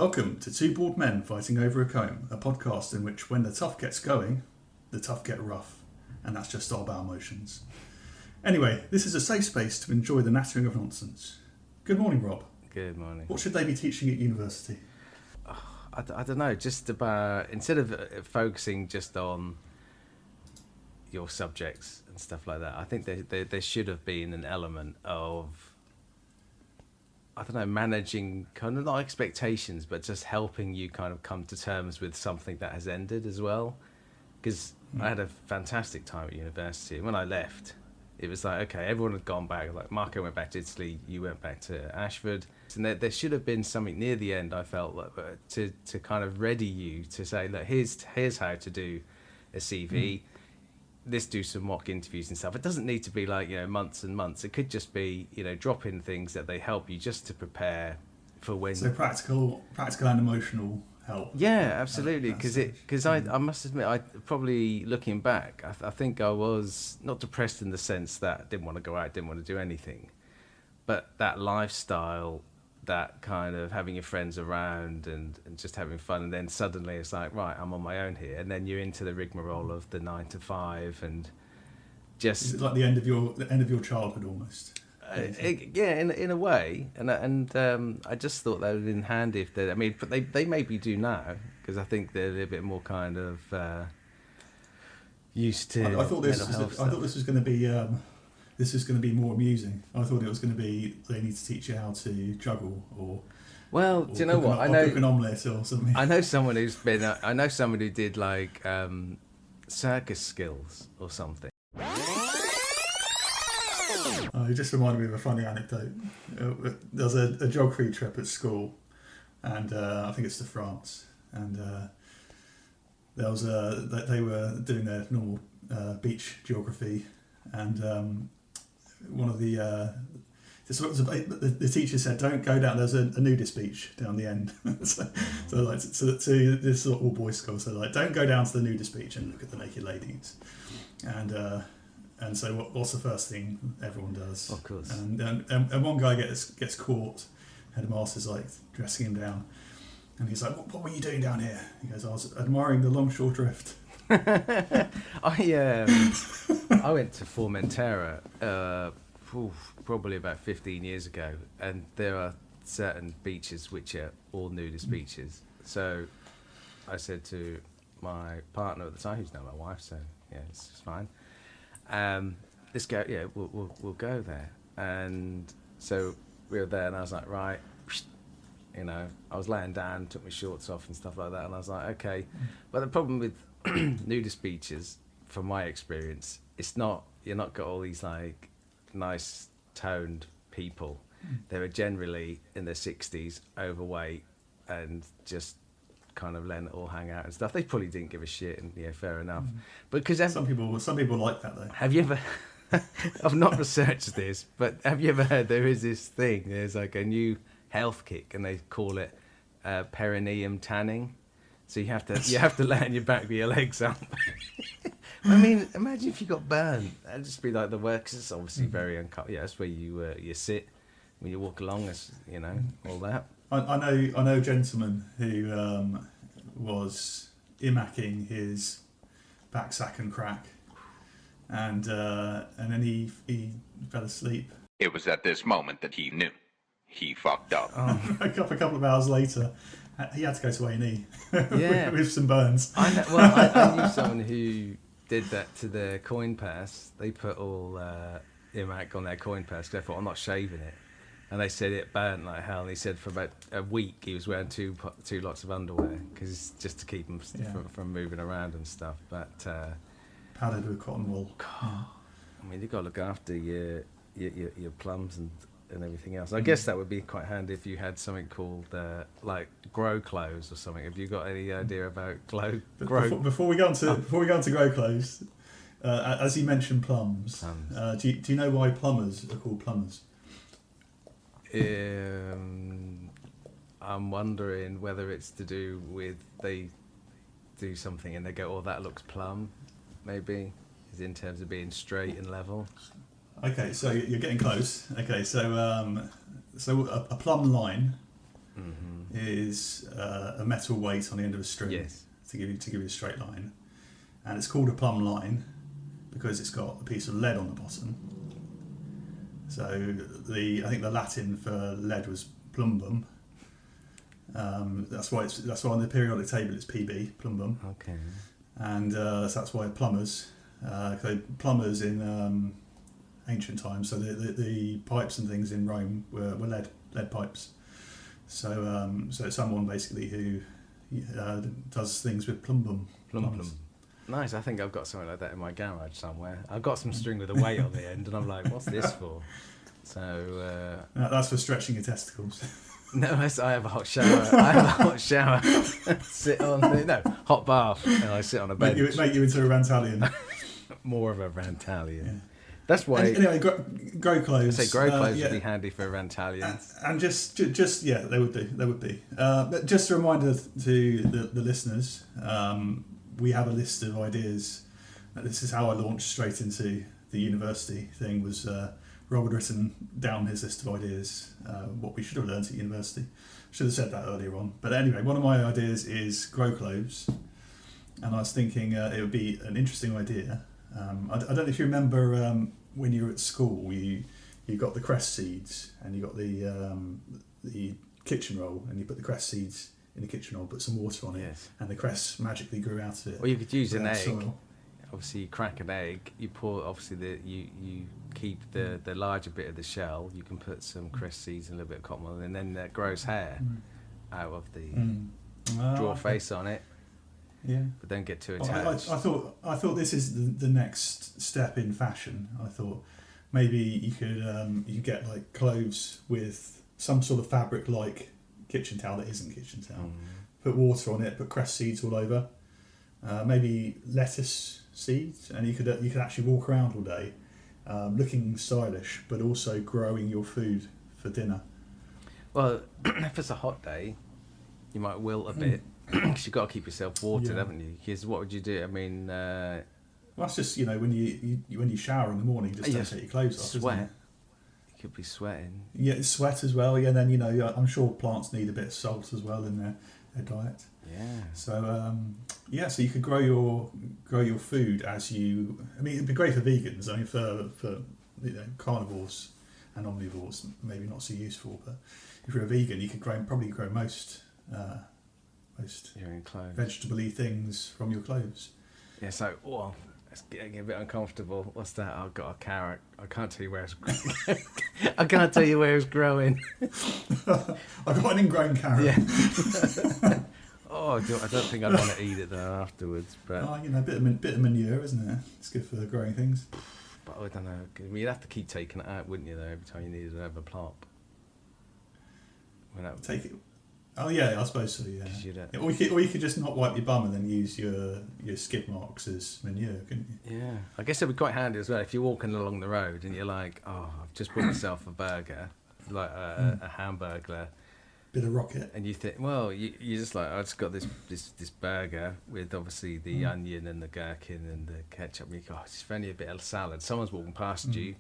Welcome to Two Bald Men Fighting Over a Comb, a podcast in which when the tough gets going, the tough get rough. And that's just our bowel motions. Anyway, this is a safe space to enjoy the nattering of nonsense. Good morning, Rob. Good morning. What should they be teaching at university? I don't know, just about, instead of focusing just on your subjects and stuff like that, I think there should have been an element of, I don't know, managing kind of not expectations, but just helping you kind of come to terms with something that has ended as well. Because I had a fantastic time at university. When I left, it was like, okay, everyone had gone back. Like Marco went back to Italy, you went back to Ashford. And there should have been something near the end, I felt, like, to kind of ready you to say, look, here's how to do a CV. Let's do some mock interviews and stuff. It doesn't need to be like, months and months. It could just be, drop in things that they help you just to prepare for when. So practical and emotional help. Yeah, absolutely. Because I must admit, I probably looking back, I think I was not depressed in the sense that I didn't want to go out, didn't want to do anything, but that lifestyle, that kind of having your friends around and just having fun, and then suddenly it's like, right, I'm on my own here, and then you're into the rigmarole of the 9 to 5 and just. Is it like the end of your childhood almost? Yeah, in a way, and I just thought that would have been handy if they. I mean, but they maybe do now, because I think they're a little bit more kind of used to. I thought this was going to be. This is going to be more amusing. I thought it was going to be they need to teach you how to juggle or. Well, do you know what? I know cook an omelette or something. I know someone who's been. I know someone who did like circus skills or something. It just reminded me of a funny anecdote. There was a geography trip at school, and I think it's to France, and there was they were doing their normal beach geography, and one of the teacher said, "Don't go down. There's a nudist beach down the end." so this sort of all boys school. So like, don't go down to the nudist beach and look at the naked ladies, and so what's the first thing everyone does? Of course. And one guy gets caught. Headmaster's like dressing him down, and he's like, "What were you doing down here?" He goes, "I was admiring the longshore drift." I went to Formentera probably about 15 years ago, and there are certain beaches which are all nudist beaches. So I said to my partner at the time, who's now my wife, so yeah, it's fine. Let's go. Yeah, we'll go there. And so we were there, and I was like, right, I was laying down, took my shorts off and stuff like that, and I was like, okay. But the problem with nudist beaches, from my experience, you're not got all these like nice toned people. They were generally in their 60s, overweight, and just kind of letting it all hang out and stuff. They probably didn't give a shit, and yeah, fair enough. But because some people like that though. Have you ever? I've not researched this, but have you ever heard there is this thing? There's like a new health kick, and they call it perineum tanning. So you have to lay on your back with your legs up. I mean, imagine if you got burned. That'd just be like the worst. 'Cause it's obviously very uncomfortable. Yeah, that's where you sit when you walk along. All that. I know a gentleman who was imacking his back sack and crack, and then he fell asleep. It was at this moment that he knew he fucked up. Oh. a couple of hours later, he had to go to A&E yeah. with some burns. I knew someone who did that to their coin purse. They put all imac on their coin purse. They thought, I'm not shaving it. And they said it burnt like hell. And he said for about a week he was wearing two lots of underwear because just to keep him from moving around and stuff. But padded with cotton wool. God, I mean, you've got to look after your plums and everything else. I guess that would be quite handy if you had something called like grow clothes or something. Have you got any idea about grow? Before we go on to grow clothes, as you mentioned plums. Do you know why plumbers are called plumbers? I'm wondering whether it's to do with they do something and they go, oh, that looks plumb, maybe, is in terms of being straight and level. Okay, so you're getting close. Okay, so a plumb line is a metal weight on the end of a string Yes. to give you a straight line, and it's called a plumb line because it's got a piece of lead on the bottom. So I think the Latin for lead was plumbum. That's why on the periodic table it's PB, plumbum. Okay. And so that's why plumbers in ancient times. So the pipes and things in Rome were lead pipes. So it's someone basically who does things with plumbum. Plum. Nice. I think I've got something like that in my garage somewhere. I've got some string with a weight on the end, and I'm like, what's this for? So that's for stretching your testicles. no, I have a hot shower. Sit on hot bath, and I sit on a bench. Make you into a Rantalian. More of a Rantalian. Yeah. That's why. Anyway, grow clothes. I say grow clothes would be handy for Rantalians. And just yeah, they would do. They would be. But just a reminder to the listeners, we have a list of ideas. This is how I launched straight into the university thing. Was Rob had written down his list of ideas, what we should have learned at university. Should have said that earlier on. But anyway, one of my ideas is grow cloves, and I was thinking it would be an interesting idea. I don't know if you remember when you were at school, you got the cress seeds and you got the kitchen roll, and you put the cress seeds in the kitchen roll, put some water on it, Yes. and the cress magically grew out of it. Or you could use an egg. Soil. Obviously, you crack an egg. You pour. Obviously, you keep the larger bit of the shell. You can put some cress seeds and a little bit of cotton wool, and then that grows hair out of the. Draw a face on it. Yeah. But don't get too Well, attached. I thought this is the next step in fashion. I thought maybe you could get like cloves with some sort of fabric like kitchen towel that isn't kitchen towel. Put water on it, put cress seeds all over. Maybe lettuce seeds, and you could actually walk around all day, looking stylish, but also growing your food for dinner. Well, if it's a hot day, you might wilt a bit because you've got to keep yourself watered, haven't you? Because what would you do? I mean, well, that's just when you shower in the morning, just don't take your clothes off. Sweat. Isn't it? You could be sweating. Yeah, sweat as well. Yeah, and then I'm sure plants need a bit of salt as well in their diet. Yeah. So so you could grow your food as you. I mean, it'd be great for vegans. I mean, for carnivores and omnivores, maybe not so useful. But if you're a vegan, you could probably grow most You're in clothes. vegetable-y things from your clothes. Yeah. So, it's getting a bit uncomfortable. What's that? I've got a carrot. I can't tell you where it's. I can't tell you where it's growing. I've got an ingrown carrot. Yeah. I don't think I'd want to eat it though afterwards. But a bit of manure, isn't it? It's good for growing things. But I don't know. I mean, you'd have to keep taking it out, wouldn't you? Though every time you needed to have a plop. Take it. Oh yeah, I suppose so. Yeah. Or you could just not wipe your bum and then use your skid marks as manure, couldn't you? Yeah, I guess it'd be quite handy as well if you're walking along the road and you're like, I've just bought myself a burger, like a hamburger. Bit of rocket. And you think, well, you're just like, I just got this burger with obviously the onion and the gherkin and the ketchup. And you go, it's only a bit of salad. Someone's walking past you.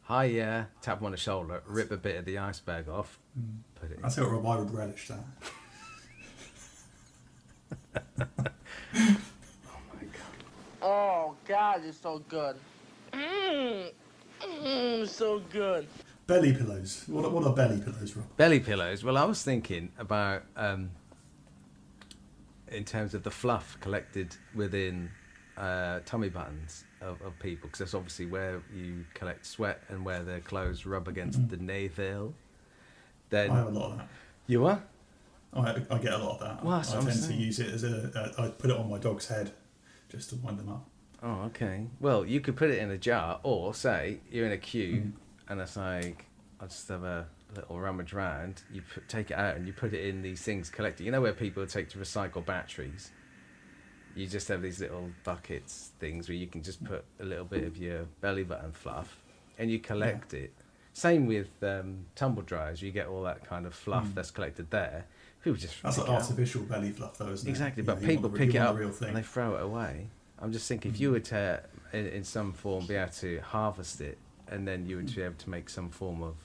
Hi, yeah. Tap them on the shoulder, rip a bit of the iceberg off, put it in. I thought I would relish that. Oh my God. Oh God, it's so good. So good. Belly pillows. What are belly pillows, Rob? Belly pillows. Well, I was thinking about in terms of the fluff collected within tummy buttons of people, because that's obviously where you collect sweat and where the clothes rub against the navel. Then I have a lot of that. You are? I get a lot of that. Well, I tend to use it as I put it on my dog's head just to wind them up. Oh, okay. Well, you could put it in a jar, or say you're in a queue and it's like, I just have a little rummage round. You take it out and you put it in these things collected. You know where people take to recycle batteries? You just have these little buckets things where you can just put a little bit of your belly button fluff and you collect it. Same with tumble dryers. You get all that kind of fluff that's collected there. People just that's like artificial belly fluff, though, isn't it? Exactly, but people pick it up and they throw it away. I'm just thinking, if you were to, in some form, be able to harvest it, and then you would be able to make some form of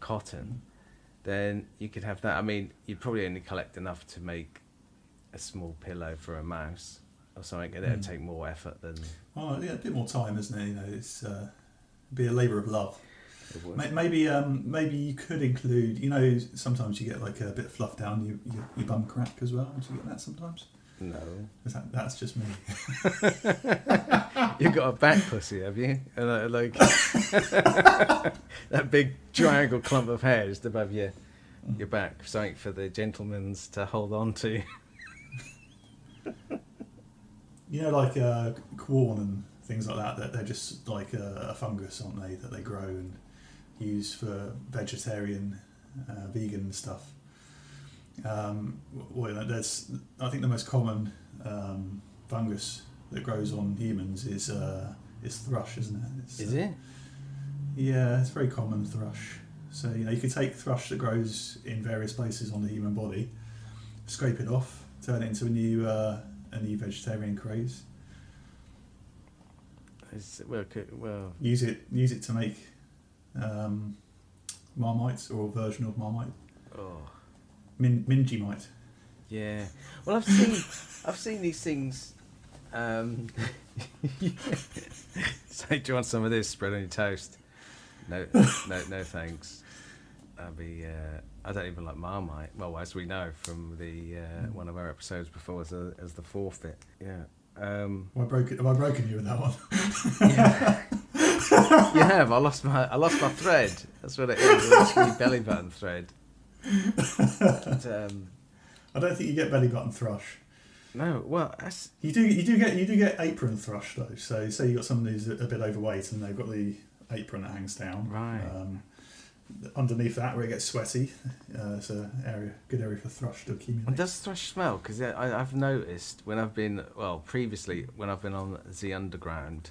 cotton, then you could have that. I mean, you'd probably only collect enough to make a small pillow for a mouse or something, and it would take more effort than... Oh, yeah, a bit more time, isn't it? You know, it's be a labour of love. Maybe you could include, you know, sometimes you get like a bit of fluff down your bum crack as well. Do you get that sometimes? No. That's just me. You've got a back pussy, have you? And like that big triangle clump of hair just above your back, something for the gentlemen's to hold on to. You know, like corn and things like that they're just like a fungus, aren't they? That they grow and use for vegetarian, vegan stuff. There's, I think the most common fungus that grows on humans is thrush, isn't it? Is it? Yeah, it's very common, thrush. So, you know, you could take thrush that grows in various places on the human body, scrape it off, turn it into a new vegetarian craze. Well, Use it to make Marmites, or a version of Marmite. oh. Mingimite. Yeah. Well, I've seen these things. So, do you want some of this spread on your toast? No, thanks. I don't even like Marmite. Well, as we know from the one of our episodes before, as the forfeit. Yeah. Have I broken you with that one? Yeah. You have. I lost my thread. That's what it is. I lost my belly button thread. But, I don't think you get belly button thrush. No, well, you do get apron thrush though. So say you got someone who's a bit overweight and they've got the apron that hangs down. Right. Underneath that, where it gets sweaty, it's a good area for thrush to accumulate. And does thrush smell? Because I've noticed when I've been previously when I've been on the underground,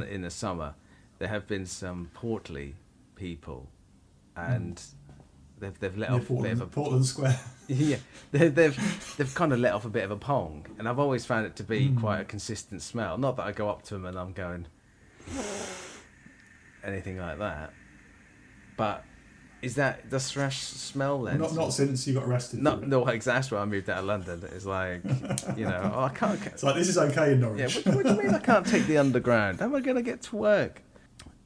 in the summer, there have been some portly people, and they've let off a bit of a Portland Square. Yeah, they've kind of let off a bit of a pong, and I've always found it to be quite a consistent smell. Not that I go up to them and I'm going anything like that, but does thrush smell then? Not since you got arrested. No, exactly. I moved out of London. It's like, you know, I can't. It's like, this is okay in Norwich. Yeah, what do you mean I can't take the underground? How am I going to get to work?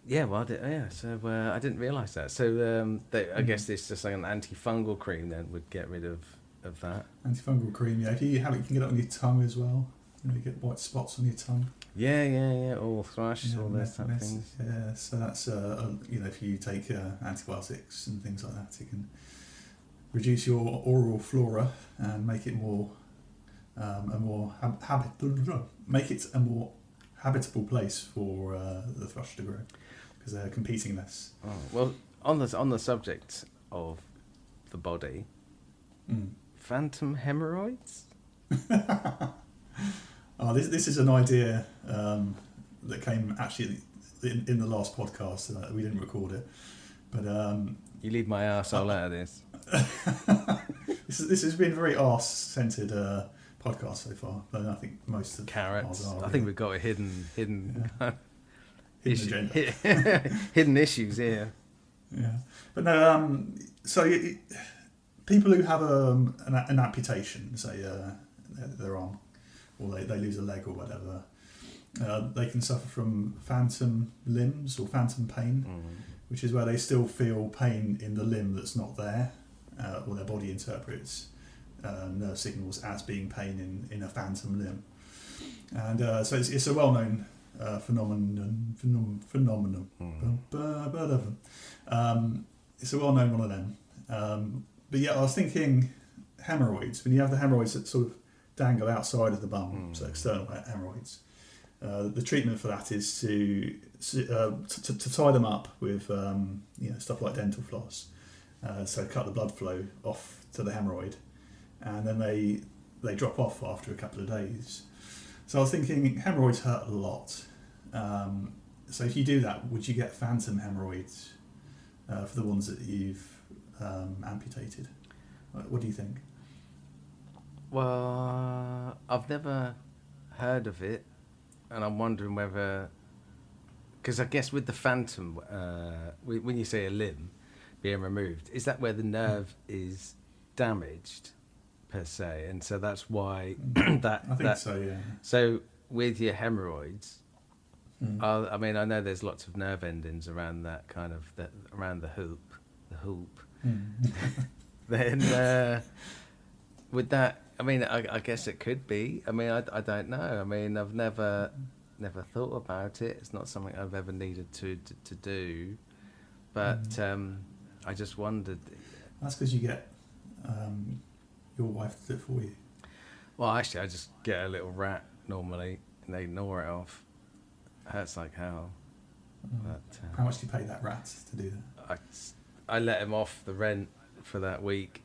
Yeah, well, so I didn't realise that. So I guess it's just like an antifungal cream then would get rid of that. Antifungal cream, yeah. If you have it, you can get it on your tongue as well. You know, you get white spots on your tongue. Yeah. All thrush, all those type of things. Yeah, so that's, you know, if you take antibiotics and things like that, it can reduce your oral flora and make it more make it a more habitable place for the thrush to grow, because they're competing less. Oh, well, on the subject of the body, phantom haemorrhoids. Oh, this is an idea that came actually in the last podcast. We didn't record it, but you leave my arsehole out of this. This has been a very arse-centered podcast so far, but I think most of carrots. ours are, I think we've got a hidden agenda. Hidden issues here. Yeah, but no. So people who have an amputation, say their arm, or they lose a leg or whatever, they can suffer from phantom limbs or phantom pain, which is where they still feel pain in the limb that's not there, or their body interprets nerve signals as being pain in a phantom limb. And so it's a well-known phenomenon. It's a well-known one of them. But yeah, I was thinking haemorrhoids. When you have the haemorrhoids that sort of dangle outside of the bum, so external haemorrhoids, the treatment for that is to tie them up with stuff like dental floss, so cut the blood flow off to the haemorrhoid, and then they drop off after a couple of days. So I was thinking haemorrhoids hurt a lot. So if you do that, would you get phantom haemorrhoids for the ones that you've amputated? What do you think? Well, I've never heard of it, and I'm wondering whether, because I guess with the phantom, when you say a limb, being removed. Is that where the nerve is damaged, per se? And so that's why that. I think so. Yeah. So with your haemorrhoids, I mean, I know there's lots of nerve endings around that kind of around the hoop. Then with that, I mean, I guess it could be. I mean, I don't know. I mean, I've never thought about it. It's not something I've ever needed to do. But I just wondered. That's because you get your wife to do it for you. Well, actually, I just get a little rat normally, and they gnaw it off. Hurts like hell. But, how much do you pay that rat to do that? I let him off the rent for that week.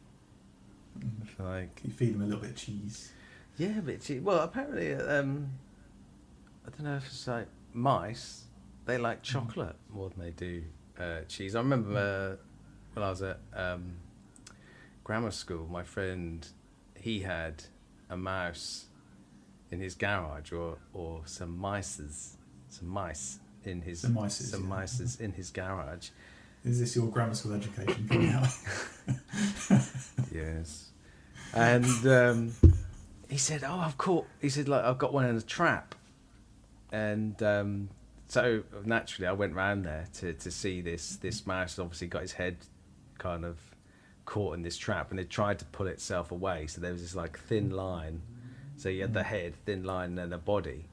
Like, you feed him a little bit of cheese. Yeah, a bit cheese. Well, apparently, I don't know if it's like mice. They like chocolate more than they do cheese. I remember when I was at grammar school, my friend, he had a mouse in his garage, or some mice in his in his garage. Is this your grammar school education coming out? Yes. And he said, "Oh, I've got one in a trap." And so naturally, I went round there to see this mouse. Obviously, got his head kind of caught in this trap, and it tried to pull itself away. So there was this like thin line. So you had the head, thin line, and a body.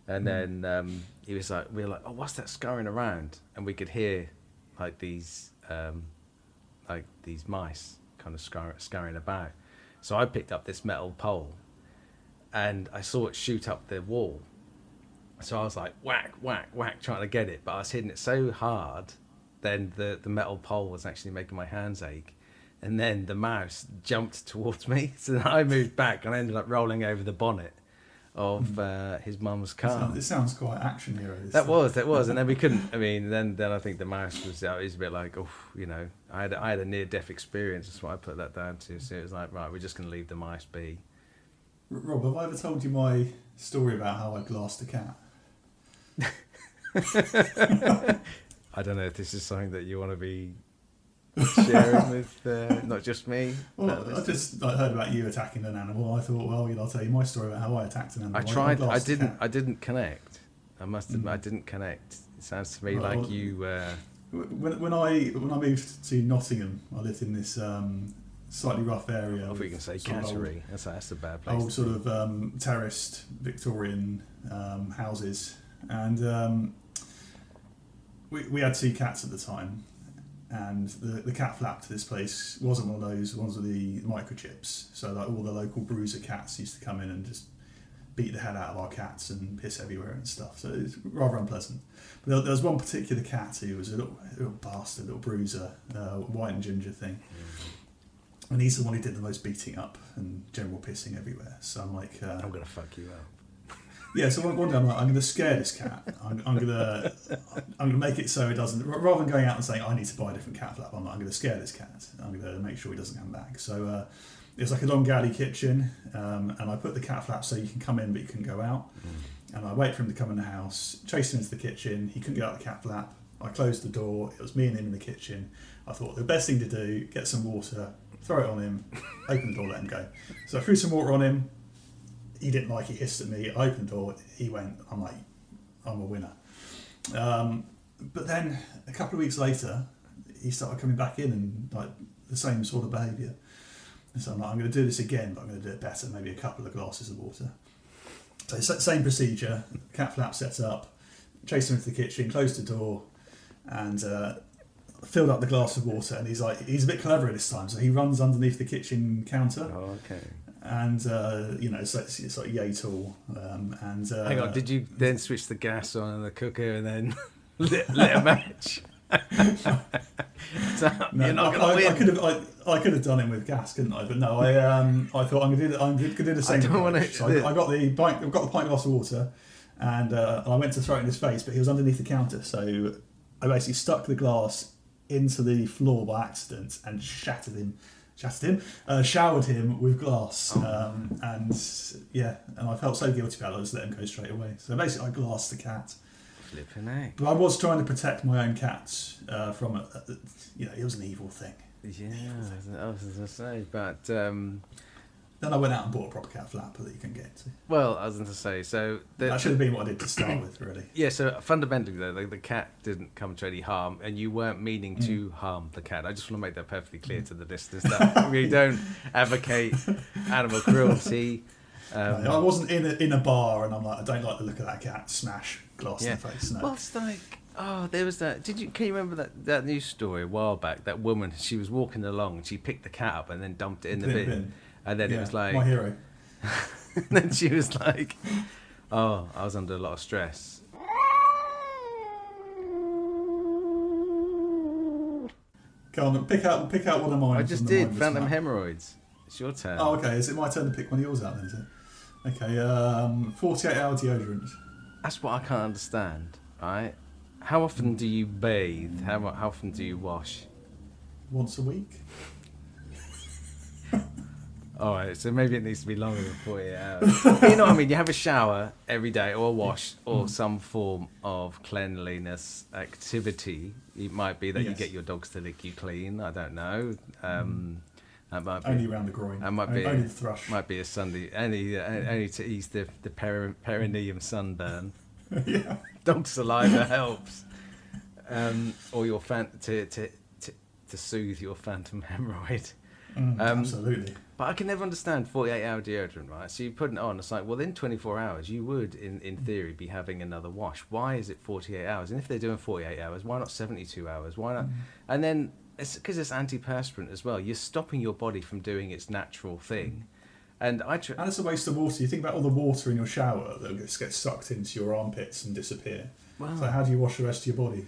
And then he was like, we were like, "Oh, what's that scurrying around?" And we could hear like these mice kind of scurrying about. So I picked up this metal pole, and I saw it shoot up the wall. So I was like, whack, whack, whack, trying to get it, but I was hitting it so hard, then the metal pole was actually making my hands ache. And then the mouse jumped towards me, so then I moved back, and I ended up rolling over the bonnet of his mum's car. This sounds quite action hero. That was, and then we couldn't. I mean, then I think the mouse was a bit like, oh, you know, I had a near death experience. That's what I put that down to. So it was like, right, we're just going to leave the mice be. Rob, have I ever told you my story about how I glassed a cat? I don't know if this is something that you want to be sharing with not just me. Well, I just heard about you attacking an animal. I thought, well, I'll tell you my story about how I attacked an animal. I tried. I didn't connect. I must admit, I didn't connect. It sounds to me like you. When I moved to Nottingham, I lived in this slightly rough area. I thought you can say cattery. That's a bad place. Old sort of terraced Victorian houses, and we had 2 cats at the time. And the cat flap to this place wasn't one of those ones with the microchips. So like all the local bruiser cats used to come in and just beat the hell out of our cats and piss everywhere and stuff. So it was rather unpleasant. But there was one particular cat who was a little bastard, little bruiser, white and ginger thing. And he's the one who did the most beating up and general pissing everywhere. So I'm like, I'm gonna fuck you up. Yeah, so one day I'm like, I'm going to scare this cat. I'm going to make it so it doesn't. Rather than going out and saying I need to buy a different cat flap, I'm like, I'm going to scare this cat. I'm going to make sure he doesn't come back. So it's like a long galley kitchen, and I put the cat flap so you can come in but you can go out. And I wait for him to come in the house, chase him into the kitchen. He couldn't get out the cat flap. I closed the door. It was me and him in the kitchen. I thought the best thing to do, get some water, throw it on him, open the door, let him go. So I threw some water on him. He didn't like it, he hissed at me. I opened the door, he went, I'm like, I'm a winner. But then a couple of weeks later, he started coming back in and like the same sort of behaviour. And so I'm like, I'm going to do this again, but I'm going to do it better, maybe a couple of glasses of water. So same procedure, cat flap set up, chased him into the kitchen, closed the door, and filled up the glass of water. And he's a bit cleverer this time, so he runs underneath the kitchen counter. Oh, okay. And it's like yay tall. And hang on, did you then switch the gas on in the cooker and then lit a match? So no, you're not going to win. I could have done him with gas, couldn't I? But no, I thought I'm going to do the same. So I got the pint glass of water, and I went to throw it in his face, but he was underneath the counter, so I basically stuck the glass into the floor by accident and showered him with glass, and I felt so guilty about it. I just let him go straight away. So basically, I glassed the cat. Flipping heck. But I was trying to protect my own cats from it. It was an evil thing. Yeah, I was going to say, but... Then I went out and bought a proper cat flapper that you can get into. Well, I was going to say, so... That should have been what I did to start with, really. Yeah, so fundamentally, though, the cat didn't come to any harm, and you weren't meaning to harm the cat. I just want to make that perfectly clear to the listeners that we don't advocate animal cruelty. I wasn't in a bar and I'm like, I don't like the look of that cat. Smash glass in the face. No. Well, it's like, there was that. Can you remember that news story a while back? That woman, she was walking along and she picked the cat up and then dumped it in the bin. And then it was like my hero. And then she was like, "Oh, I was under a lot of stress." Go on, pick out one of mine. I just did. Phantom haemorrhoids. It's your turn. Oh, okay. Is it my turn to pick one of yours out then? Is it? Okay. 48-hour deodorant. That's what I can't understand. Right? How often do you bathe? How often do you wash? Once a week. All right, so maybe it needs to be longer than 48 hours. You know what I mean? You have a shower every day, or a wash, or some form of cleanliness activity. It might be that you get your dogs to lick you clean. I don't know. That might be, only around the groin. That might be only the thrush. Might be a Sunday. Only to ease the perineum sunburn. Yeah. Dog saliva helps. Or your to soothe your phantom hemorrhoid. Absolutely. But I can never understand 48-hour deodorant, right? So you put it on, it's like, well, in 24 hours, you would, in theory, be having another wash. Why is it 48 hours? And if they're doing 48 hours, why not 72 hours? Why not? And then, it's because it's antiperspirant as well. You're stopping your body from doing its natural thing. And and it's a waste of water. You think about all the water in your shower that gets sucked into your armpits and disappear. Well, so how do you wash the rest of your body?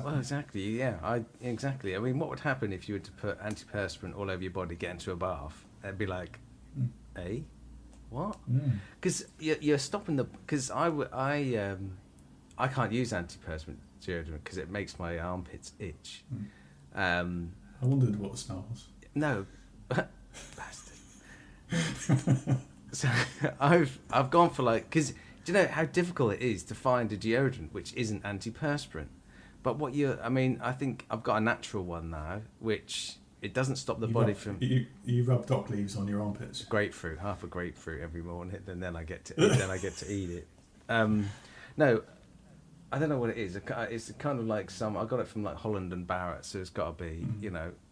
Well, exactly, yeah. Exactly. I mean, what would happen if you were to put antiperspirant all over your body, get into a bath? It'd be like, what? Because you're stopping the... Because I can't use antiperspirant deodorant because it makes my armpits itch. I wondered what the smell was. No. Bastard. So I've gone for like... Because do you know how difficult it is to find a deodorant which isn't antiperspirant? But I think I've got a natural one now, which... It doesn't stop the body from... You rub dock leaves on your armpits. Grapefruit, half a grapefruit every morning, and then I get to eat it. No, I don't know what it is. It's kind of like I got it from like Holland and Barrett, so it's got to be,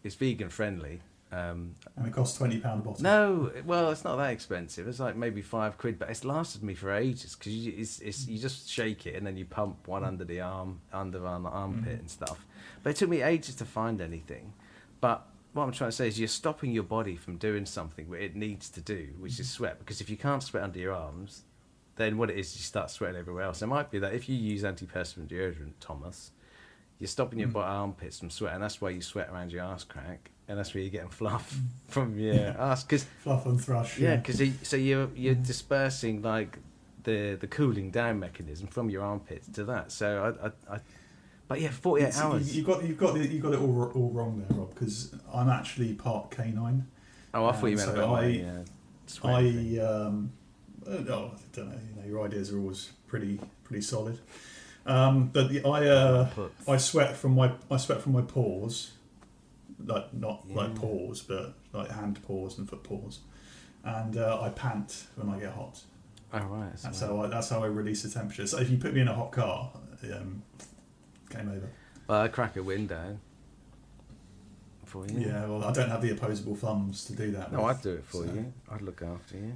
it's vegan friendly. And it costs £20 a bottle. No, well, it's not that expensive. It's like maybe £5, but it's lasted me for ages because you just shake it and then you pump one under the armpit and stuff. But it took me ages to find anything. But what I'm trying to say is you're stopping your body from doing something that it needs to do, which is sweat. Because if you can't sweat under your arms, then what it is you start sweating everywhere else. It might be that if you use antiperspirant deodorant, Thomas, you're stopping your armpits from sweat, and that's why you sweat around your arse crack, and that's where you're getting fluff from your arse. Fluff and thrush. Yeah, because you're dispersing like the cooling down mechanism from your armpits to that. So But yeah, 48 hours. You got it all wrong there, Rob. Because I'm actually part canine. Oh, I thought you meant so about I don't know. Your ideas are always pretty solid. But I sweat from my paws, like not like paws, but like hand paws and foot paws, and I pant when I get hot. Oh right. That's how I release the temperature. So if you put me in a hot car, game over. Well, I crack a window for you. Yeah, well, I don't have the opposable thumbs to do that. No, I'd do it for you. I'd look after you.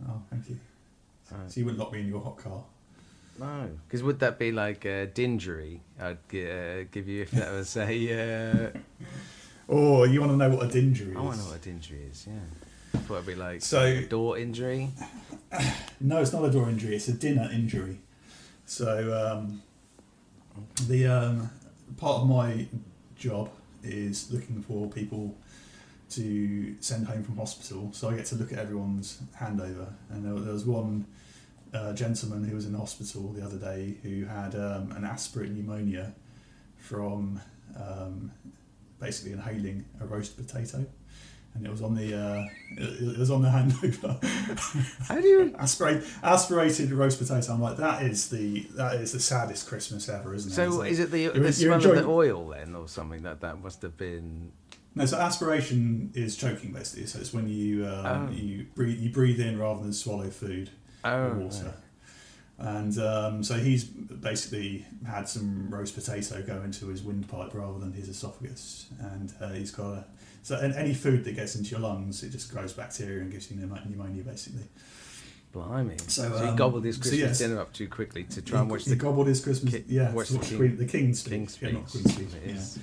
Oh, thank you. Right. So you wouldn't lock me in your hot car? No, because would that be like a dinjury? I'd give you if that was a... Oh, you want to know what a dinjury is? I want to know what a dinjury is, yeah. I thought it'd be like a door injury. No, it's not a door injury, it's a dinner injury. So... The part of my job is looking for people to send home from hospital, so I get to look at everyone's handover. And there was one gentleman who was in hospital the other day who had an aspirate pneumonia from basically inhaling a roast potato, and it was on the it was on the handover. How do you? Aspirated roast potato. I'm like, that is the saddest Christmas ever, isn't it? So Like, is it the you're smell of enjoying- the oil then, or something that must have been? No, so aspiration is choking basically. So it's when you you breathe in rather than swallow food or water. Right. And so he's basically had some roast potato go into his windpipe rather than his esophagus, and he's got any food that gets into your lungs, it just grows bacteria and gives you pneumonia basically. Blimey! So, he gobbled his Christmas yes. dinner up too quickly to try and watch he gobbled his Christmas watch to watch the King's Speech. King's Yeah, not Speech. Queen's Speech. It is.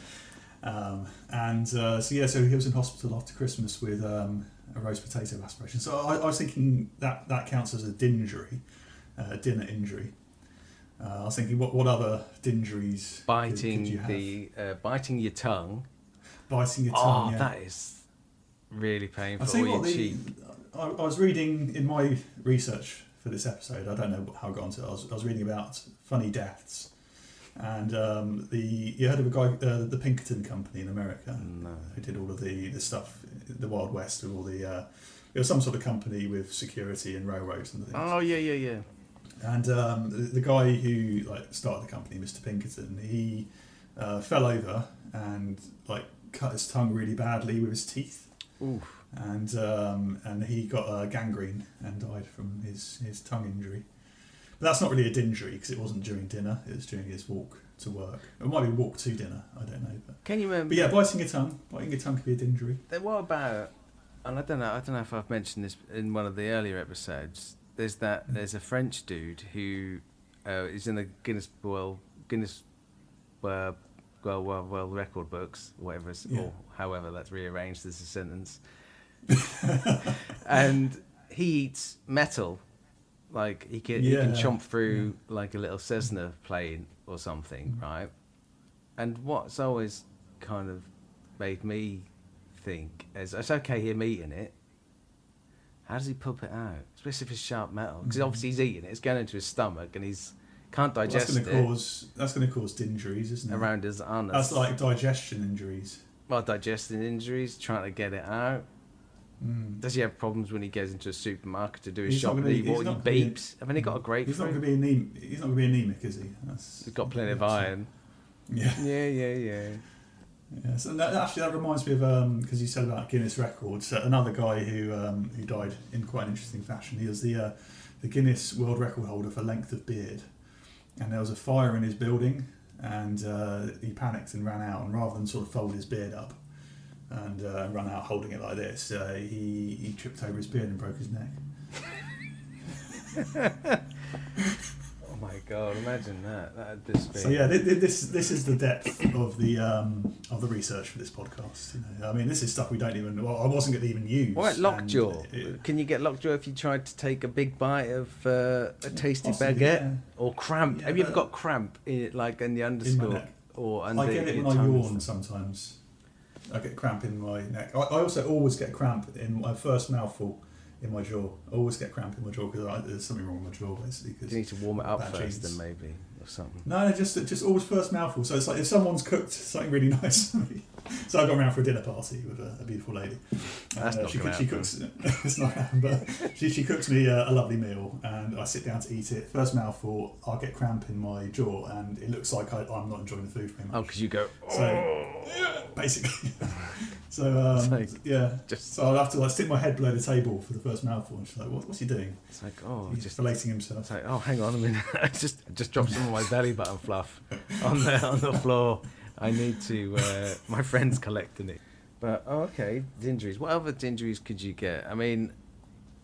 So he was in hospital after Christmas with a roast potato aspiration. So I was thinking that counts as a dinjury, dinner injury. I was thinking, what other dinjuries could you have? Biting your tongue. Biting your tongue. Yeah. That is really painful. I'll tell you Or what, your cheek. I was reading in my research for this episode. I don't know how I got onto it. I was reading about funny deaths, and you heard of a guy, the Pinkerton Company in America, who did all of the stuff, the Wild West, with all the. It was some sort of company with security and railroads and things. Oh yeah. And the guy who started the company, Mr. Pinkerton, he fell over and cut his tongue really badly with his teeth. Oof. And he got gangrene and died from his tongue injury. But that's not really a dinjury because it wasn't during dinner; it was during his walk to work. It might be walk to dinner. I don't know. Can you remember? But yeah, biting your tongue could be a dinjury. Then what about? And I don't know if I've mentioned this in one of the earlier episodes. There's a French dude who is in the Guinness World Record books, whatever, or however that's rearranged as a sentence. And he eats metal, like he can chomp through like a little Cessna plane or something, right? And what's always kind of made me think is, it's okay him eating it. How does he pulp it out? Especially if it's sharp metal, because obviously he's eating it. It's going into his stomach, and can't digest That's going to cause dinjuries, isn't it? Around his anus. That's like digestion injuries. Well, digesting injuries, trying to get it out. Does he have problems when he goes into a supermarket to do his shopping? He beeps. Haven't he got a grapefruit? He's not going to be anemic, is he? He's got plenty of iron. Yeah. Yeah, so that reminds me of because you said about Guinness records. Another guy who died in quite an interesting fashion. He was the Guinness World Record holder for length of beard, and there was a fire in his building, and he panicked and ran out. And rather than sort of fold his beard up and run out holding it like this, he tripped over his beard and broke his neck. Oh my God! Imagine that. That'd just be... So yeah, this is the depth of the research for this podcast. I mean, this is stuff we don't even. Well, I wasn't going to even use. What lockjaw? Can you get lockjaw if you tried to take a big bite of a tasty baguette or cramp? Have you ever got cramp in the underscore or under? I get it when I yawn sometimes. I get cramp in my neck. I also always get cramp in my first mouthful. In my jaw, I always get cramp in my jaw because there's something wrong with my jaw basically. Cause you need to warm it up first, then maybe, or something. No, just always first mouthful. So it's like if someone's cooked something really nice for me. So I got around for a dinner party with a beautiful lady. That's not she cooks. It's not happening, but she cooks me a lovely meal, and I sit down to eat it. First mouthful, I'll get cramp in my jaw, and it looks like I'm not enjoying the food very much. Oh, because you go. So basically. So so I'll have to stick my head below the table for the first mouthful, and she's like, "What's he doing?" It's like, he's just filleting himself. It's like, oh, hang on a minute, I just dropped some of my belly button fluff on the floor. I need to. My friend's collecting it. But okay, dinjuries. What other dinjuries could you get? I mean,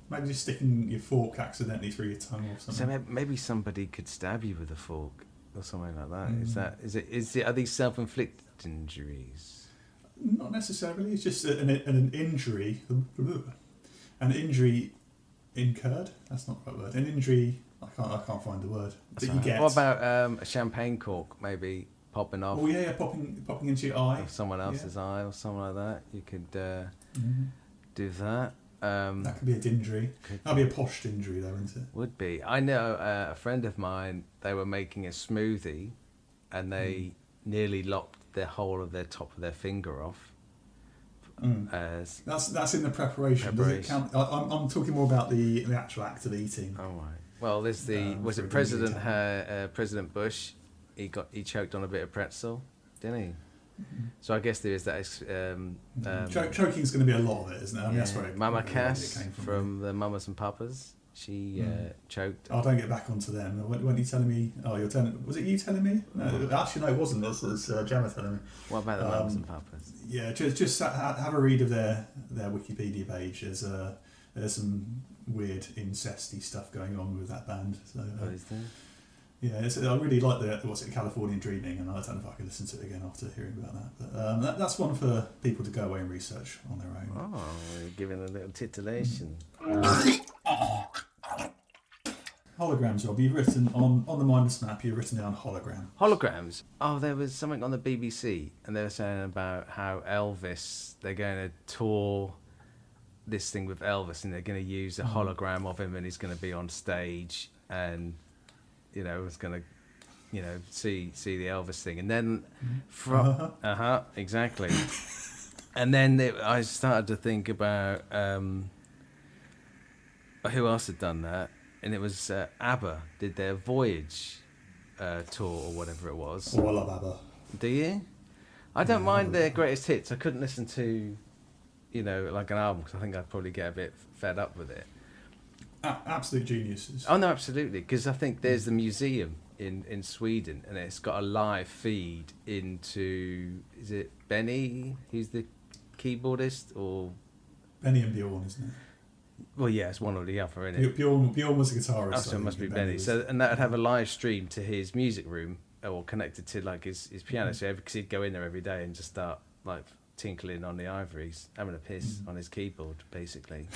maybe just sticking your fork accidentally through your tongue or something. So maybe somebody could stab you with a fork or something like that. Is it? Are these self-inflicted injuries? Not necessarily. It's just an injury. An injury incurred. That's not the right word. An injury. I can't find the word. That you get. What about a champagne cork maybe popping off? Oh yeah, popping into your eye. Or someone else's eye or something like that. You could do that. That could be a dinjury. That'd be a posh dinjury though, isn't it? Would be. I know a friend of mine. They were making a smoothie, and they nearly lopped the whole of their top of their finger off. That's in the preparation. Does it count? I'm talking more about the actual act of eating. Oh right. Well, there's was it President Bush? He choked on a bit of pretzel, didn't he? Mm-hmm. So I guess there is that. Choking's going to be a lot of it, isn't it? I mean, that's where Mama Cass from the Mamas and Papas. She choked. Oh, don't get back onto them. When you telling me? Oh, you're telling. Was it you telling me? No, actually, no, it wasn't. It was Gemma telling me. What about the Mamas and Papas? Yeah, just have a read of their Wikipedia page. There's some weird incesty stuff going on with that band. So, is there? Yeah, I really like the Californian Dreaming, and I don't know if I can listen to it again after hearing about that. But that's one for people to go away and research on their own. Oh, you're giving a little titillation. Holograms, Rob. You've written on the Mindless Map. You've written down hologram. Holograms. Oh, there was something on the BBC, and they were saying about how Elvis. They're going to tour this thing with Elvis, and they're going to use a hologram of him, and he's going to be on stage, and it's going to, see the Elvis thing, and then from exactly, and then I started to think about who else had done that. And it was ABBA did their Voyage tour or whatever it was. Oh, I love ABBA. Do you? I don't mind their greatest hits. I couldn't listen to, like an album because I think I'd probably get a bit fed up with it. Absolute geniuses. Oh no, absolutely. Because I think there's the museum in Sweden, and it's got a live feed into. Is it Benny? Who's the keyboardist or? Benny and Bjorn, isn't it? Well, yeah, it's one or the other, isn't it? Bjorn was a guitarist. So it must be Benny. So, and that would have a live stream to his music room, or connected to like his piano. So because he'd go in there every day and just start like tinkling on the ivories, having a piss on his keyboard, basically.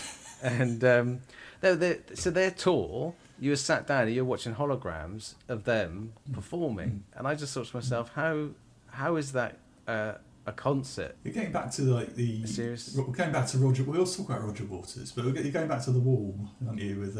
And so their tour, you were sat down and you were watching holograms of them performing, and I just thought to myself, how is that a concert? You're getting back to like we're going back to Roger. We also talk about Roger Waters, but you're going back to The Wall, aren't you? With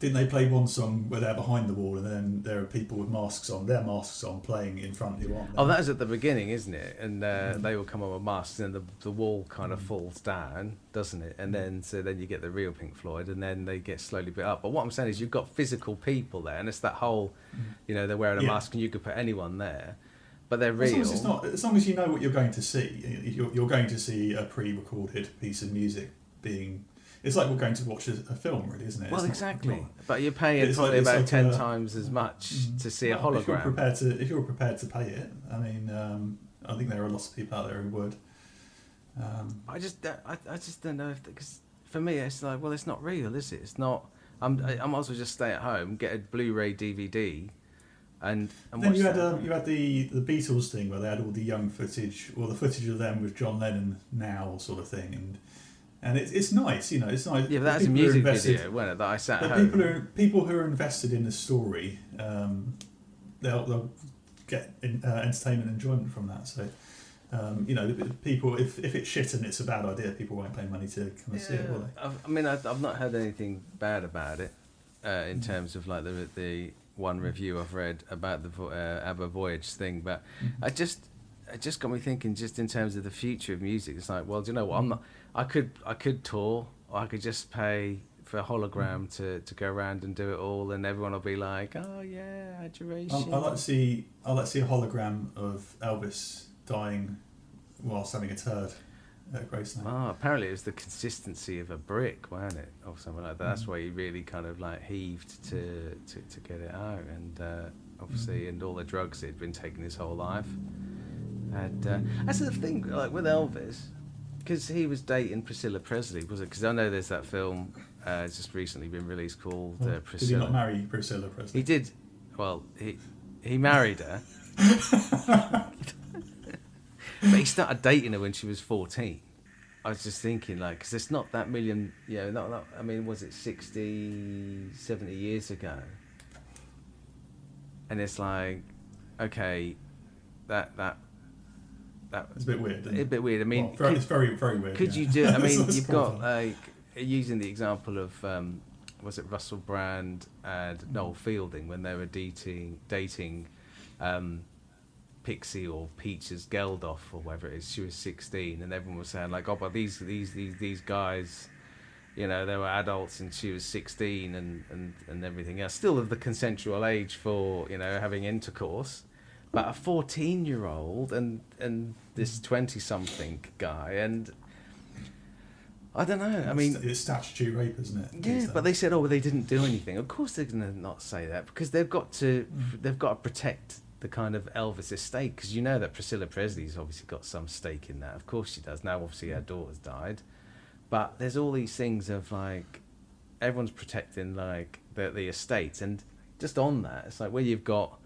didn't they play one song where they're behind the wall and then there are people with masks on, their masks on, playing in front of you? Oh, that is at the beginning, isn't it? And they will come on with masks, and the wall kind of falls down, doesn't it? And then you get the real Pink Floyd, and then they get slowly built up. But what I'm saying is, you've got physical people there, and it's that whole, they're wearing a mask, and you could put anyone there. But they're real. As long as you know what you're going to see, you're going to see a pre-recorded piece of music being. It's like we're going to watch a film, really, isn't it? Well, exactly. But you're paying probably about 10 times as much to see a hologram. If you're prepared to pay it, I mean, I think there are lots of people out there who would. I just don't know because for me it's like, well, it's not real, is it? It's not. I might as well just stay at home, get a Blu-ray DVD. And then you had the Beatles thing where they had all the young footage, or the footage of them with John Lennon now sort of thing, and it's nice, it's nice. Yeah, but that's a music video, wasn't it? That I sat at home. People who are invested in the story, they'll get entertainment and enjoyment from that. So, people, if it's shit and it's a bad idea, people won't pay money to come and see it, will they? I mean, I've not heard anything bad about it in terms of like the one review I've read about the ABBA Voyage thing, but it just got me thinking, just in terms of the future of music. It's like, well, do you know what? I could tour, or I could just pay for a hologram to go around and do it all, and everyone will be like, oh yeah, adoration. I'd like to see a hologram of Elvis dying whilst having a turd at Graceland. Oh, apparently it was the consistency of a brick, wasn't it, or something like that. That's why he really kind of like heaved to get it out, and obviously, and all the drugs he'd been taking his whole life. And that's the thing, like with Elvis, because he was dating Priscilla Presley, was it? Because I know there's that film just recently been released called Priscilla. Did he not marry Priscilla Presley? He did. Well, he married her. But he started dating her when she was 14. I was just thinking, like, because it's not that million, I mean, was it 60, 70 years ago? And it's like, okay, that it's a bit weird. Isn't it? A bit weird. I mean, it's very, very weird. Could you do? I mean, you've got like using the example of was it Russell Brand and Noel Fielding when they were dating Pixie or Peaches Geldof or whatever it is, she was 16, and everyone was saying like, oh, but these guys, you know, they were adults and she was 16 and everything else, still of the consensual age for, you know, having intercourse. But a 14-year-old and this 20-something guy, and I don't know. I mean, it's statutory rape, isn't it? Yeah, but they said, oh, well, they didn't do anything. Of course, they're going to not say that because they've got to protect the kind of Elvis estate, because you know that Priscilla Presley's obviously got some stake in that. Of course, she does. Now, obviously, her daughter's died, but there's all these things of like everyone's protecting like the estates, and just on that, it's like where you've got.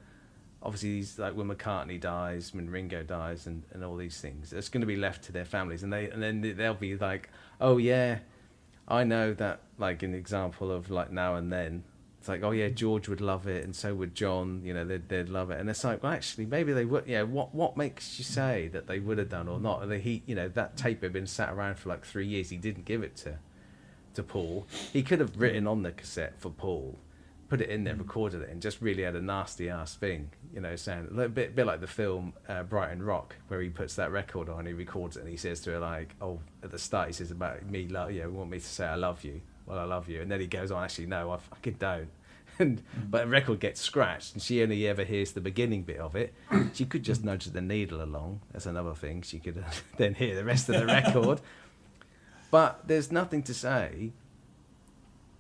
Obviously, these, like when McCartney dies, when Ringo dies, and all these things, it's going to be left to their families, and then they'll be like, oh yeah, I know that, like an example of like Now and Then, it's like, oh yeah, George would love it, and so would John, you know, they'd love it, and it's like, well, actually, maybe they would. Yeah, what makes you say that they would have done or not? You know, that tape had been sat around for like 3 years. He didn't give it to Paul. He could have written on the cassette for Paul, put it in there, recorded it, and just really had a nasty ass thing, you know, saying a bit like the film Brighton Rock, where he puts that record on, he records it, and he says to her like, oh, at the start he says about me, want me to say I love you, well I love you, and then he goes on, actually no, I fucking don't, and but the record gets scratched, and she only ever hears the beginning bit of it. She could just nudge the needle along, that's another thing, she could then hear the rest of the record, but there's nothing to say.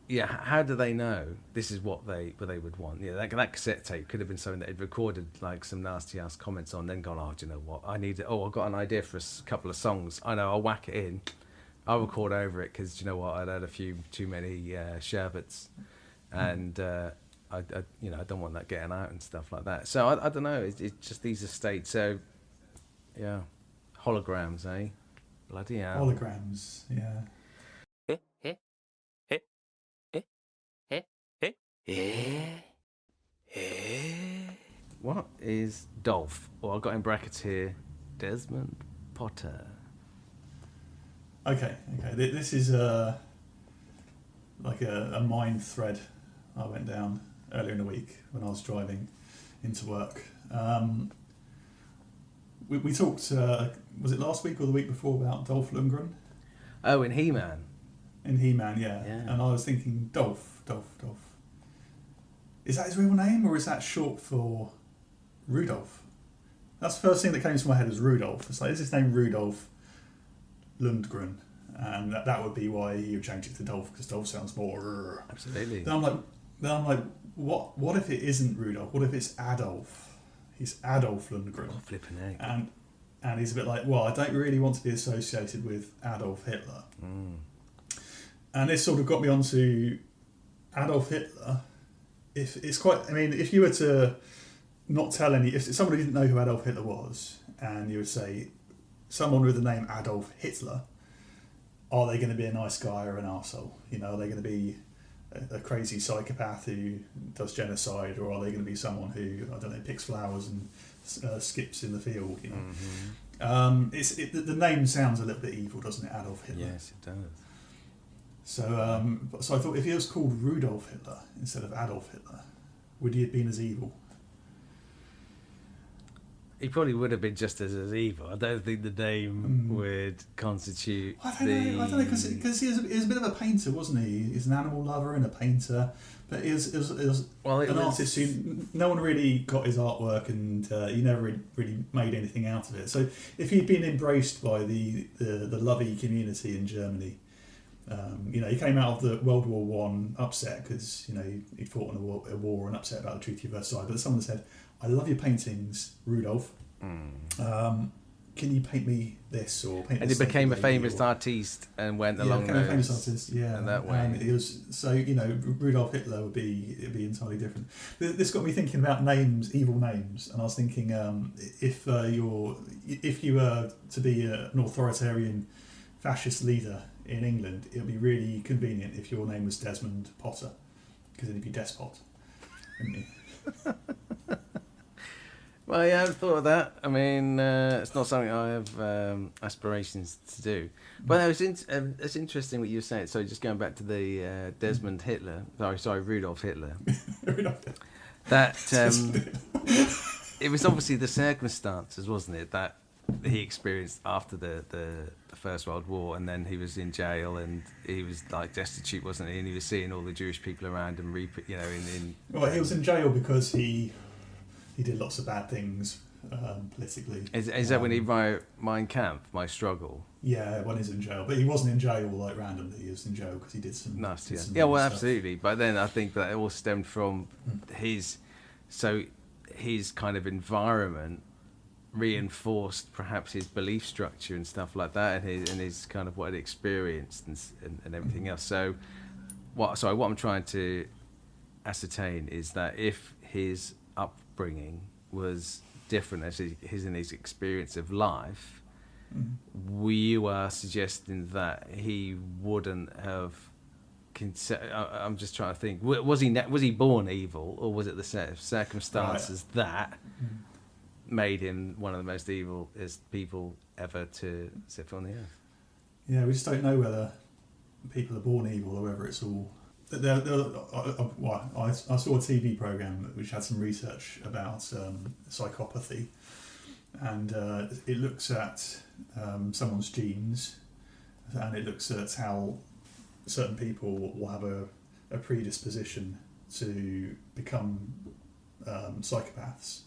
Yeah, how do they know this is what they would want? Yeah, that cassette tape could have been something that had recorded like some nasty ass comments on, then gone, oh, do you know what? I've got an idea for a couple of songs. I know, I'll whack it in. I'll record over it because, you know what? I'd had a few too many sherbets, and I don't want that getting out and stuff like that. So I don't know. It's just these estates. So yeah, holograms, eh? Bloody hell. Holograms, yeah. What is Dolph? Or I've got in brackets here, Desmond Potter. Okay. This is like a mind thread I went down earlier in the week when I was driving into work. We talked, was it last week or the week before, about Dolph Lundgren? Oh, in He-Man. In He-Man, yeah. And I was thinking, Dolph. Is that his real name, or is that short for Rudolph? That's the first thing that came to my head, was Rudolph. It's like, is his name Rudolph Lundgren? And that would be why he would change it to Dolph, because Dolph sounds more... Absolutely. Then I'm like, what if it isn't Rudolph? What if it's Adolf? He's Adolf Lundgren. Oh, flipping egg. And he's a bit like, well, I don't really want to be associated with Adolf Hitler. And this sort of got me onto Adolf Hitler. If you were to not tell if somebody didn't know who Adolf Hitler was, and you would say someone with the name Adolf Hitler, are they going to be a nice guy or an arsehole? You know, are they going to be a crazy psychopath who does genocide, or are they going to be someone who, I don't know, picks flowers and skips in the field? You know, the name sounds a little bit evil, doesn't it, Adolf Hitler? Yes, it does. So I thought, if he was called Rudolf Hitler instead of Adolf Hitler, would he have been as evil? He probably would have been just as evil. I don't think the name would constitute. I don't know, because he was a bit of a painter, wasn't he? He's an animal lover and a painter, but he was an artist who no one really got his artwork, and he never really made anything out of it. So if he'd been embraced by the lovey community in Germany. He came out of the World War One upset because he'd fought in a war and upset about the Treaty of Versailles. But someone said, "I love your paintings, Rudolph. Can you paint me this or paint?" And he became a famous artiste and went along those. A famous artist, and that way. And it was Rudolf Hitler would be entirely different. This got me thinking about names, evil names, and I was thinking if you were to be an authoritarian fascist leader in England, it would be really convenient if your name was Desmond Potter, because then you'd be despot, wouldn't you? Well, yeah, I've thought of that. I mean, it's not something I have aspirations to do. But it's interesting what you were saying. So just going back to the Desmond Hitler, Rudolf Hitler. Rudolf. That it was obviously the circumstances, wasn't it, that he experienced after the First World War, and then he was in jail and he was like destitute, wasn't he? And he was seeing all the Jewish people around him, Well, he was in jail because he did lots of bad things politically. Is that when he wrote Mein Kampf, My Struggle? Yeah, when he's in jail, but he wasn't in jail like randomly. He was in jail because he did some. Nasty. Did some Yeah, well, stuff. absolutely. But then I think that it all stemmed from his kind of environment reinforced perhaps his belief structure and stuff like that, and his kind of what he experienced and everything else. So what I'm trying to ascertain is that if his upbringing was different as his experience of life, you are suggesting that he wouldn't have. I'm just trying to think. Was he born evil, or was it the set of circumstances that made him one of the most evilest people ever to set foot on the earth? Yeah, we just don't know whether people are born evil or whether it's all. I saw a TV program which had some research about psychopathy, and it looks at someone's genes, and it looks at how certain people will have a predisposition to become psychopaths,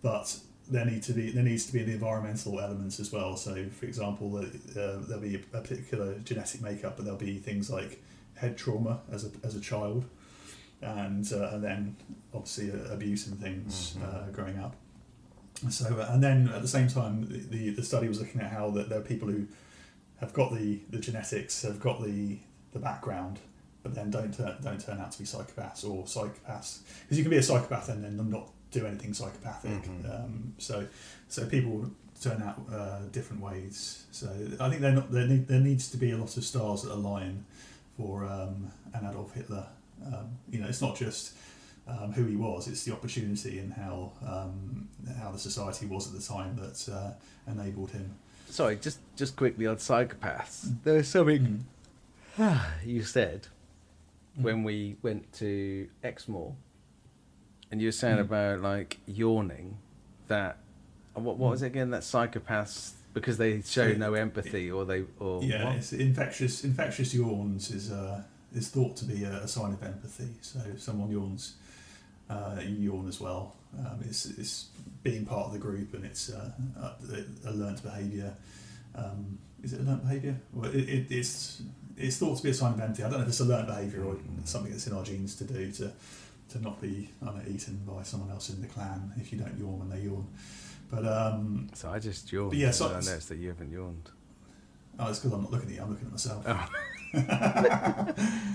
but there needs to be the environmental elements as well. So, for example, there'll be a particular genetic makeup, but there'll be things like head trauma as a child, and then obviously abuse and things growing up. So, and then at the same time, the study was looking at how that there are people who have got the genetics, have got the background, but then don't turn out to be psychopaths, because you can be a psychopath and then not do anything psychopathic. So people turn out different ways. So I think there needs to be a lot of stars that align for an Adolf Hitler. It's not just who he was; it's the opportunity and how the society was at the time that enabled him. Sorry, just quickly on psychopaths. There was something you said when we went to Exmoor, and you were saying about like yawning. That what was it again? That psychopaths, because they show no empathy, It's infectious yawns is thought to be a sign of empathy. So if someone yawns, you yawn as well. It's being part of the group, and it's a learnt behaviour. Is it a learnt behaviour? Well, it's thought to be a sign of empathy. I don't know if it's a learnt behaviour or something that's in our genes to do to not be eaten by someone else in the clan if you don't yawn when they yawn. But so I just yawned. But yeah, I noticed that you haven't yawned. Oh, it's because I'm not looking at you. I'm looking at myself.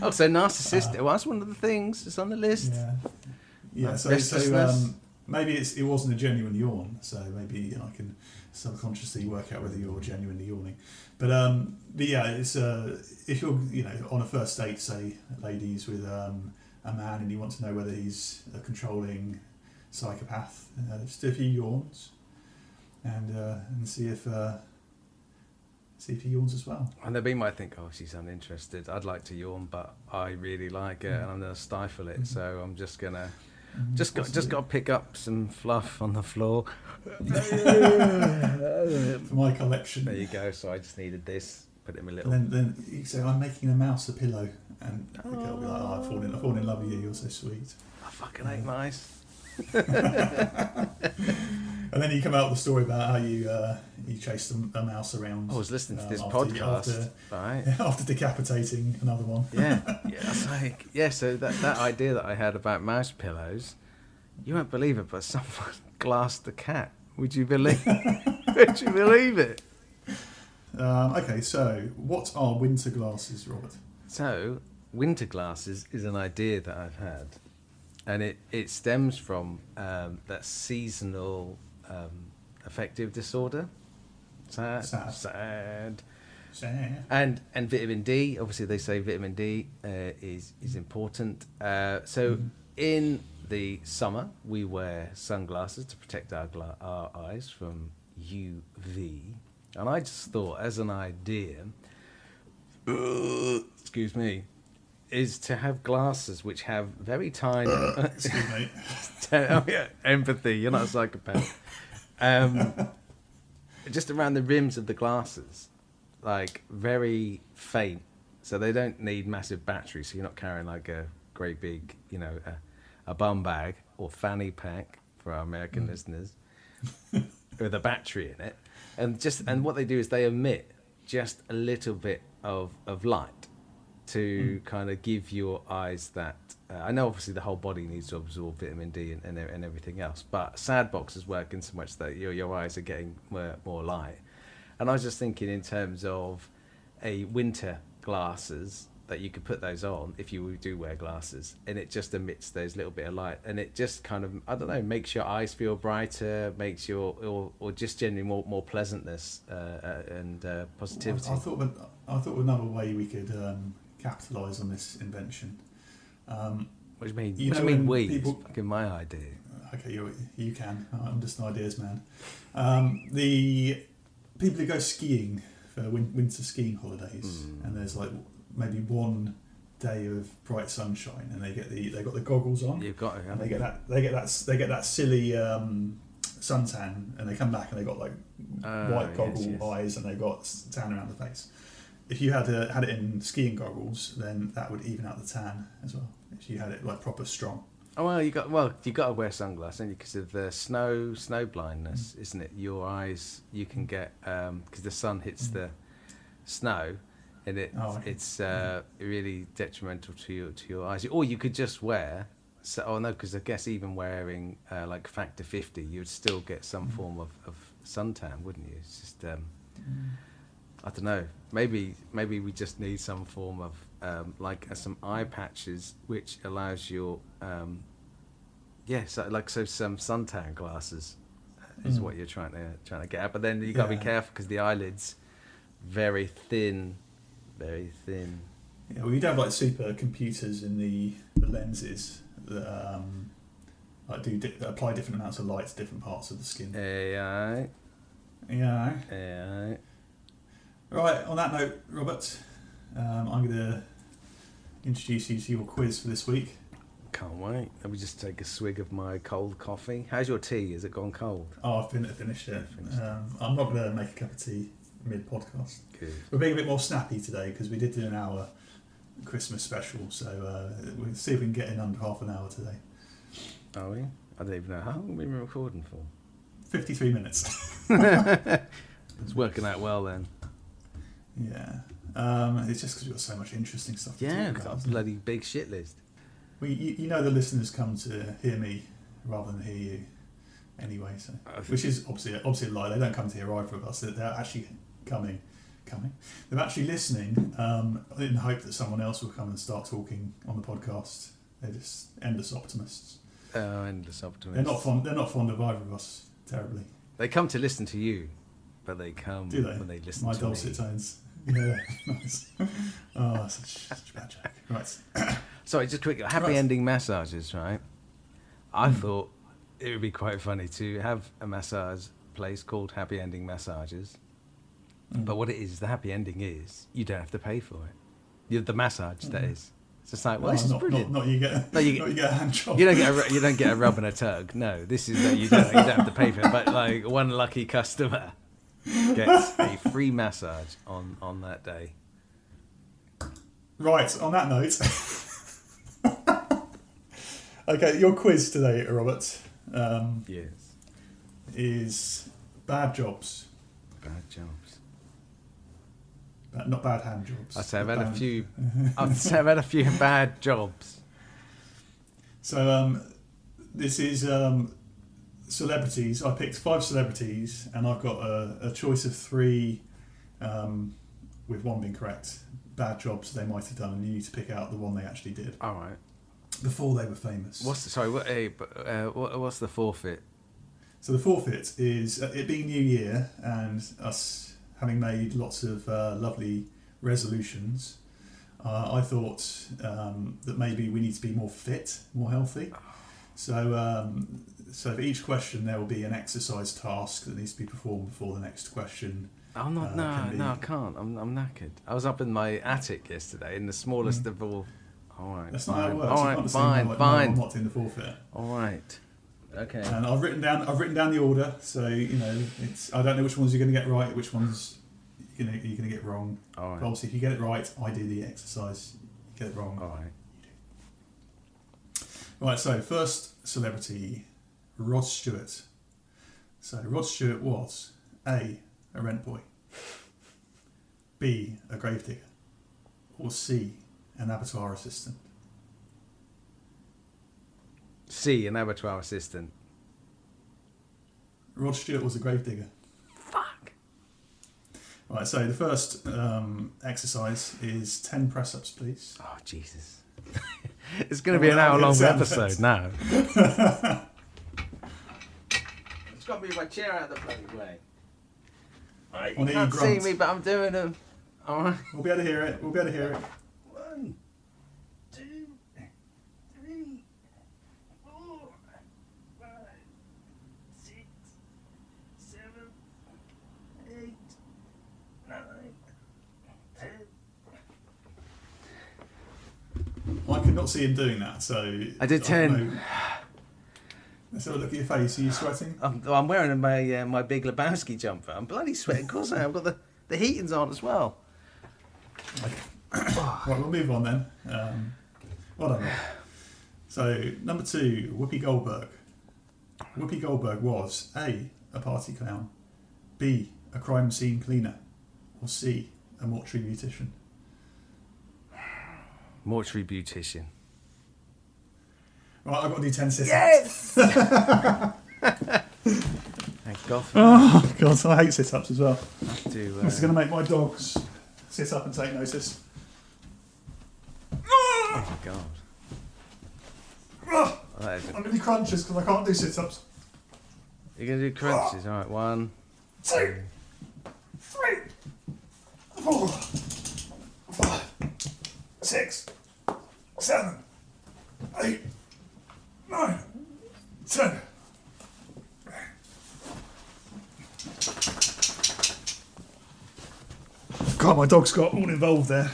Oh, so narcissistic. Well, that's one of the things. It's on the list. Yeah. So maybe it wasn't a genuine yawn. So maybe I can subconsciously work out whether you're genuinely yawning. But yeah, it's if you're on a first date, say ladies with a man, and you want to know whether he's a controlling psychopath, just do a few yawns, and see if he yawns as well. And they might think, oh, she's uninterested. I'd like to yawn, but I really like it, and I'm going to stifle it. So I'm just gonna just got to pick up some fluff on the floor for my collection. There you go. So I just needed this. Put it in my little. And then you say, I'm making a mouse a pillow, and the girl will be like, I've fallen in love with you. You're so sweet. I fucking hate mice. And then you come out with the story about how you chased a mouse around. I was listening to this podcast, right? After decapitating another one. It's like, so that idea that I had about mouse pillows, you won't believe it, but someone glassed the cat. Would you believe? Would you believe it? Okay, so what are winter glasses, Robert? So winter glasses is an idea that I've had, and it stems from that seasonal affective disorder. Sad. And vitamin D. Obviously, they say vitamin D is important. In the summer, we wear sunglasses to protect our eyes from UV. And I just thought, as an idea, excuse me, is to have glasses which have very tiny Excuse me. oh, yeah, empathy. You're not a psychopath. Just around the rims of the glasses, like very faint, so they don't need massive batteries. So you're not carrying like a great big, a bum bag or fanny pack for our American listeners with a battery in it. And what they do is they emit just a little bit of light to kind of give your eyes that. I know obviously the whole body needs to absorb vitamin D and everything else, but sad boxes work in so much that your eyes are getting more light. And I was just thinking in terms of a winter glasses that you could put those on if you do wear glasses, and it just emits those little bit of light, and it just kind of, I don't know, makes your eyes feel brighter, makes or just generally more pleasantness and positivity. I thought of another way we could capitalise on this invention. What do you mean? You What do know you mean when we? people- It's fucking my idea. Okay, you can. I'm just an ideas man. The people who go skiing for winter skiing holidays, and there's like maybe one day of bright sunshine, and they got the goggles on. You've got it. And they get that silly suntan, and they come back and they got like white goggle eyes, and they got tan around the face. If you had it in skiing goggles, then that would even out the tan as well. If you had it like proper strong. Oh well, you got to wear sunglasses because of the snow blindness, isn't it? Your eyes, you can get because the sun hits the snow, and it's really detrimental to your eyes. Or you could just wear. Because I guess even wearing like factor 50, you'd still get some form of suntan, wouldn't you? It's just I don't know. Maybe we just need some form of some eye patches which allows your so some suntan glasses is what you're trying to get at. But then you got to be careful because the eyelids very thin. Yeah, well, you'd have like super computers in the lenses that that apply different amounts of light to different parts of the skin. AI. Right, on that note, Robert, I'm going to introduce you to your quiz for this week. Can't wait. Let me just take a swig of my cold coffee. How's your tea? Has it gone cold? Oh, I've finished it. I'm not going to make a cup of tea mid-podcast. Good. We're being a bit more snappy today because we did do an hour Christmas special, so we'll see if we can get in under half an hour today. Are we? I don't even know. How long have we been recording for? 53 minutes. It's working out well then. Yeah. It's just because we've got so much interesting stuff to talk about. Got a bloody big shit list. Well, you know the listeners come to hear me rather than hear you anyway, so which is obviously a lie. They don't come to hear either of us. They're actually coming. They're actually listening in the hope that someone else will come and start talking on the podcast. They're just endless optimists. Oh, endless optimists. They're not fond of either of us terribly. They come to listen to you, but they come Do they? when they listen My to dulcet tones. Yeah, nice. Oh, such a bad joke. Right. Sorry, just quick. Happy ending massages, right? I thought it would be quite funny to have a massage place called Happy Ending Massages. But what it is, the happy ending is you don't have to pay for it. The massage, that is. It's just like, well, this is brilliant. Not you get a hand job. You don't get a rub and a tug. No, this is that you don't have to pay for it. But like one lucky customer gets a free massage on that day. Right. On that note, okay, your quiz today, Robert. Yes. Is bad jobs. Bad jobs. Not bad hand jobs. I'd say I've had a few bad jobs. So this is celebrities. I picked 5 celebrities, and I've got a choice of 3, with one being correct. Bad jobs they might have done, and you need to pick out the one they actually did. All right. Before they were famous. What's the forfeit? So the forfeit is it being New Year and us having made lots of lovely resolutions. I thought that maybe we need to be more fit, more healthy. So for each question there will be an exercise task that needs to be performed before the next question. I'm not. I can't. I'm knackered. I was up in my attic yesterday in the smallest of all All right. That's not how it works. All You right. can't just say, Fine. no, Fine. I'm not doing the forfeit. All right. Okay. And I've written down the order, so I don't know which ones you're going to get right, which ones you're going to get wrong. All right. But obviously, if you get it right, I do the exercise. You get it wrong. All right. Right. So first celebrity, Rod Stewart. So Rod Stewart was A, a rent boy, B, a gravedigger, or C, an abattoir assistant. C, an abattoir assistant. Rod Stewart was a gravedigger. Fuck. Right, so the first exercise is 10 press-ups, please. Oh, Jesus. It's going to be an hour-long episode now. It's got to move my chair out of the bloody way. Right, you can't see me, but I'm doing them. All right. We'll be able to hear it. 1, 2, 3, 4, 5, 6, 7, 8, 9, 10. I could not see him doing that, so... I did 10. Let's have a look at your face. Are you sweating? I'm wearing my big Lebowski jumper. I'm bloody sweating. Of course I am. I've got the heating's on as well. Right, we'll move on then. Well done. Rob. So, number 2, Whoopi Goldberg. Whoopi Goldberg was A, a party clown, B, a crime scene cleaner, or C, a mortuary beautician. Mortuary beautician. Right, I've got to do 10 sit-ups. Yes! Thank God. Oh, God, I hate sit-ups as well. This This is going to make my dogs sit up and take notice. Oh my God. Oh, that isn't- I'm going to do crunches because I can't do sit-ups. You're going to do crunches. All right, 1, 2, 3, 4, 5, 6, 7, 8, 9, 10. God, my dogs got all involved there.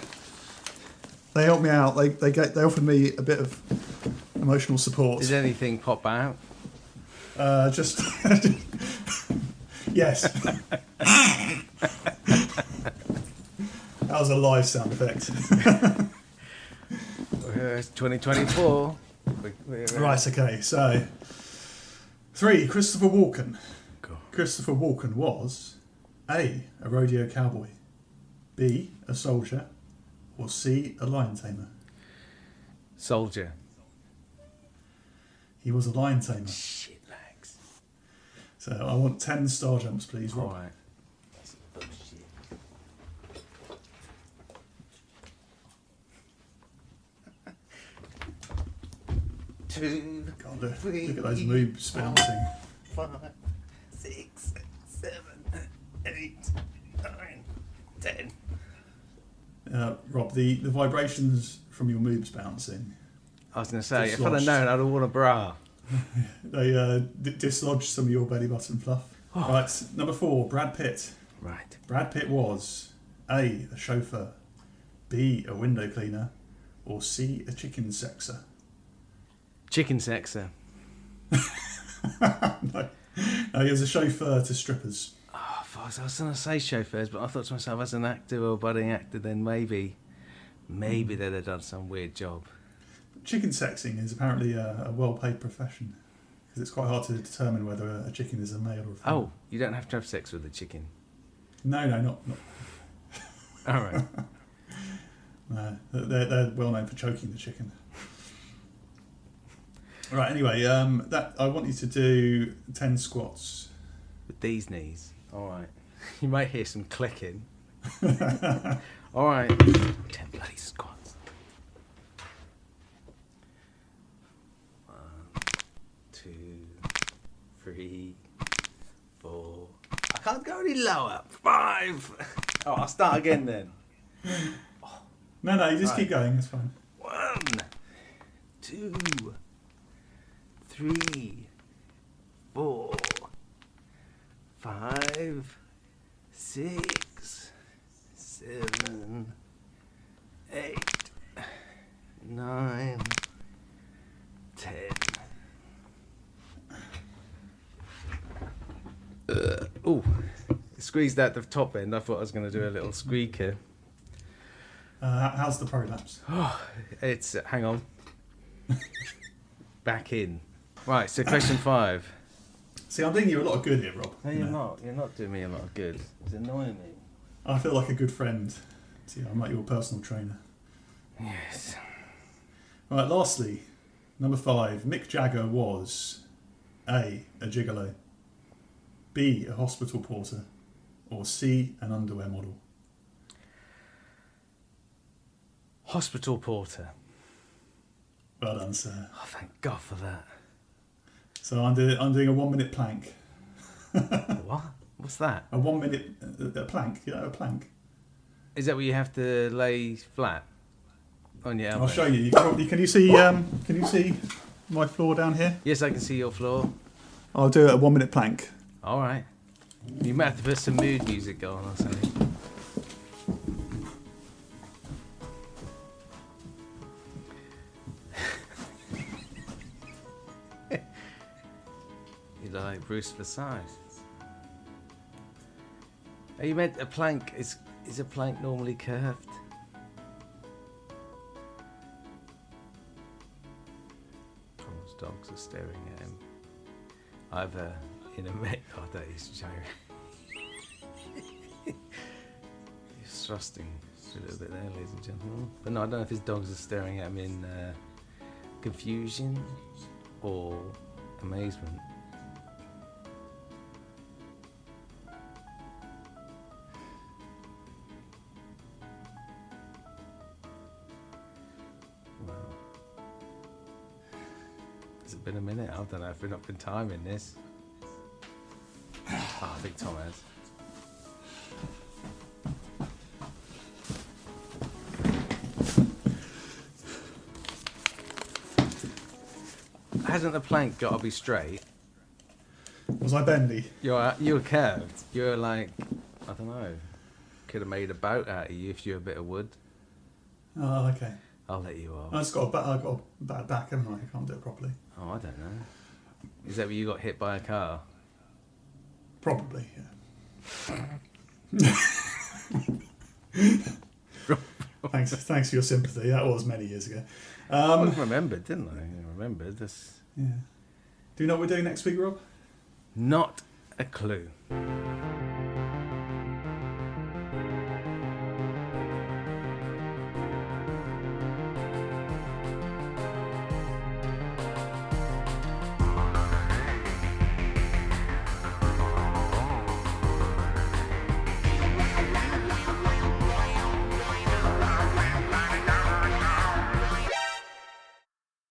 They helped me out. They offered me a bit of emotional support. Did anything pop out? Just yes. That was a live sound effect. It's 2024. Right, okay, so 3, Christopher Walken. Cool. Christopher Walken was A, a rodeo cowboy, B, a soldier, or C, a lion tamer. Soldier. He was a lion tamer. Shit legs. So I want 10 star jumps, please, Rob. All right. That's bullshit. Two, God, look three, at those moves bouncing. 5, 6, 7, 8, 9, 10. Rob, the vibrations from your moves bouncing, I was going to say, if I'd have Dislodged. known, I'd have worn a bra. they dislodged some of your belly button fluff. Oh. Right, number 4, Brad Pitt. Right. Brad Pitt was A, a chauffeur, B, a window cleaner, or C, a chicken sexer. Chicken sexer. No, he was a chauffeur to strippers. Oh, I was going to say chauffeurs, but I thought to myself, as an actor or budding actor, then maybe they'd have done some weird job. Chicken sexing is apparently a well-paid profession because it's quite hard to determine whether a chicken is a male or a female. Oh, you don't have to have sex with the chicken. No, not. All right. No, they're well known for choking the chicken. Right. Anyway, that I want you to do 10 squats. With these knees. All right. You might hear some clicking. All right. 10 bloody squats. 1, 2, 3, 4. I can't go any lower. 5. Oh, I'll start again then. No, you just Right. keep going. It's fine. 1, 2, 3, 4, 5, 6, 7, 8, 9, 10. Oh, squeezed out the top end. I thought I was going to do a little squeak here. How's the prolapse? Oh, it's hang on. Back in. Right, so question 5. See, I'm doing you a lot of good here, Rob. No, you you're know. not. You're not doing me a lot of good. It's annoying me. I feel like a good friend. See, I'm like your personal trainer. Yes. Right, lastly, number 5. Mick Jagger was A, a gigolo, B, a hospital porter, or C, an underwear model. Hospital porter. Well done, sir. Oh, thank God for that. So I'm doing a 1 minute plank. What? What's that? A 1 minute a plank. You know, a plank. Is that where you have to lay flat on your elbow? I'll show you. Can you see? Can you see my floor down here? Yes, I can see your floor. I'll do a 1 minute plank. All right. You might have to put some mood music on or something. You look like Bruce Versailles. Oh, you meant a plank? Is a plank normally curved? Tom's dogs are staring at him. Either in a mech. Oh, that is Joe. He's thrusting a little bit there, ladies and gentlemen. But no, I don't know if his dogs are staring at him in confusion or amazement. Has it been a minute? I don't know if we've not been timing this. Oh, I think Tom has. Hasn't the plank got to be straight? Was I bendy? You were curved. You were like, I don't know. Could have made a boat out of you if you were a bit of wood. Oh, okay. I'll let you off. I've got a bad back, haven't I? I can't do it properly. Oh, I don't know. Is that where you got hit by a car? Probably, yeah. Thanks for your sympathy. That was many years ago. I remembered, didn't I? I remembered this. Yeah. Do you know what we're doing next week, Rob? Not a clue.